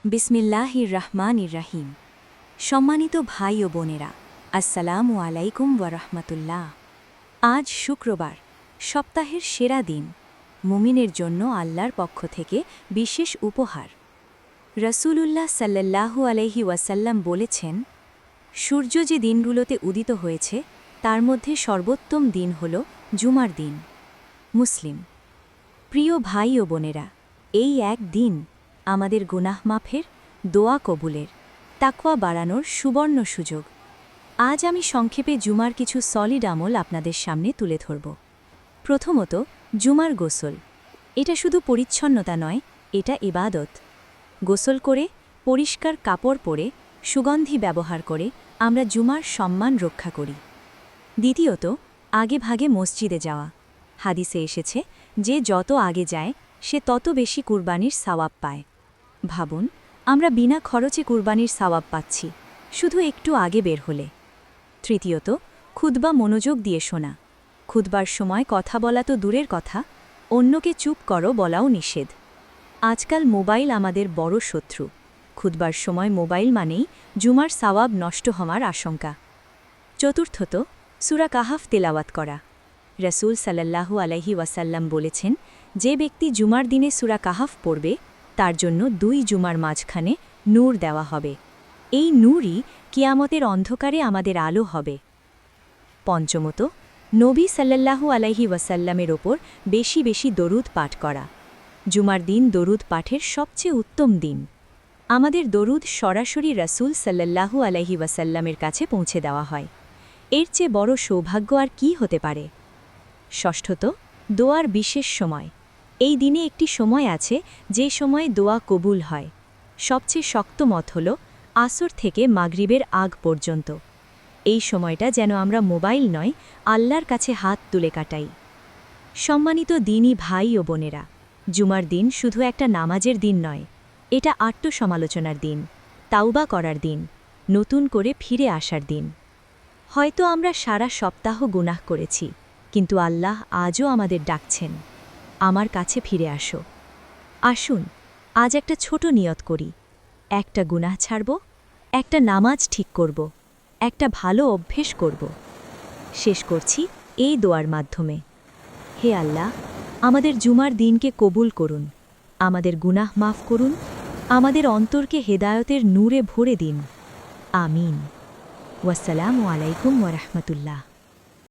বিসমিল্লাহির রহমানির রহিম। সম্মানিত ভাই ও বোনেরা, আসসালামু আলাইকুম ওয়া রাহমাতুল্লাহ। আজ শুক্রবার, সপ্তাহের সেরা দিন। মুমিনের জন্য আল্লাহর পক্ষ থেকে বিশেষ উপহার। রাসূলুল্লাহ সাল্লাল্লাহু আলাইহি ওয়াসাল্লাম বলেছেন, সূর্য যে দিনগুলোতে উদিত হয়েছে তার মধ্যে সর্বোত্তম দিন হল জুমার দিন। মুসলিম। প্রিয় ভাই ও বোনেরা, এই এক দিন আমাদের গুনাহ মাফের, দোয়া কবুলের, তাকওয়া বাড়ানোর সুবর্ণ সুযোগ। আজ আমি সংক্ষেপে জুমার কিছু সলিড আমল আপনাদের সামনে তুলে ধরব। প্রথমত, জুমার গোসল। এটা শুধু পরিচ্ছন্নতা নয়, এটা ইবাদত। গোসল করে, পরিষ্কার কাপড় পরে, সুগন্ধি ব্যবহার করে আমরা জুমার সম্মান রক্ষা করি। দ্বিতীয়ত, আগে ভাগে মসজিদে যাওয়া। হাদিসে এসেছে, যে যত আগে যায় সে তত বেশি কুরবানির সওয়াব পায়। ভাবুন, আমরা বিনা খরচে কুরবানির সওয়াব পাচ্ছি, শুধু একটু আগে বের হলে। তৃতীয়ত, খুতবা মনোযোগ দিয়ে শোনা। খুতবার সময় কথা বলা তো দূরের কথা, অন্যকে চুপ করো বলাও নিষেধ। আজকাল মোবাইল আমাদের বড় শত্রু। খুতবার সময় মোবাইল মানেই জুমার সওয়াব নষ্ট হওয়ার আশঙ্কা। চতুর্থত, সূরা কাহাফ তেলাওয়াত করা। রাসূল সাল্লাল্লাহু আলাইহি ওয়াসাল্লাম বলেছেন, যে ব্যক্তি জুমার দিনে সূরা কাহাফ পড়বে তার জন্য 2 জুমার মাঝখানে নূর দেওয়া হবে। এই নূরই কিয়ামতের অন্ধকারে আমাদের আলো হবে। পঞ্চমত, নবী সাল্লাল্লাহু আলাইহি ওয়াসাল্লামের ওপর বেশি বেশি দরুদ পাঠ করা। জুমার দিন দরুদ পাঠের সবচেয়ে উত্তম দিন। আমাদের দরুদ সরাসরি রাসূল সাল্লাল্লাহু আলাইহি ওয়াসাল্লামের কাছে পৌঁছে দেওয়া হয়। এর চেয়ে বড় সৌভাগ্য আর কি হতে পারে? ষষ্ঠত, দোয়ার বিশেষ সময়। এই দিনে একটি সময় আছে যে সময়ে দোয়া কবুল হয়। সবচেয়ে শক্ত মত হল আসর থেকে মাগরিবের আগ পর্যন্ত। এই সময়টা যেন আমরা মোবাইল নয়, আল্লাহর কাছে হাত তুলে কাটাই। সম্মানিত দিনী ভাই ও বোনেরা, জুমার দিন শুধু একটা নামাজের দিন নয়, এটা আত্মসমালোচনার দিন, তাওবা করার দিন, নতুন করে ফিরে আসার দিন। হয়তো আমরা সারা সপ্তাহ গুনাহ করেছি, কিন্তু আল্লাহ আজও আমাদের ডাকছেন, আমার কাছে ফিরে আসো। আসুন, আজ একটা ছোট নিয়ত করি। একটা গুনাহ ছাড়ব, একটা নামাজ ঠিক করব, একটা ভালো অভ্যেস করব। শেষ করছি এই দোয়ার মাধ্যমে। হে আল্লাহ, আমাদের জুমার দিনকে কবুল করুন, আমাদের গুনাহ মাফ করুন, আমাদের অন্তরকে হেদায়তের নূরে ভরে দিন। আমিন। ওয়াসসালামু আলাইকুম ওয়া রাহমাতুল্লাহ।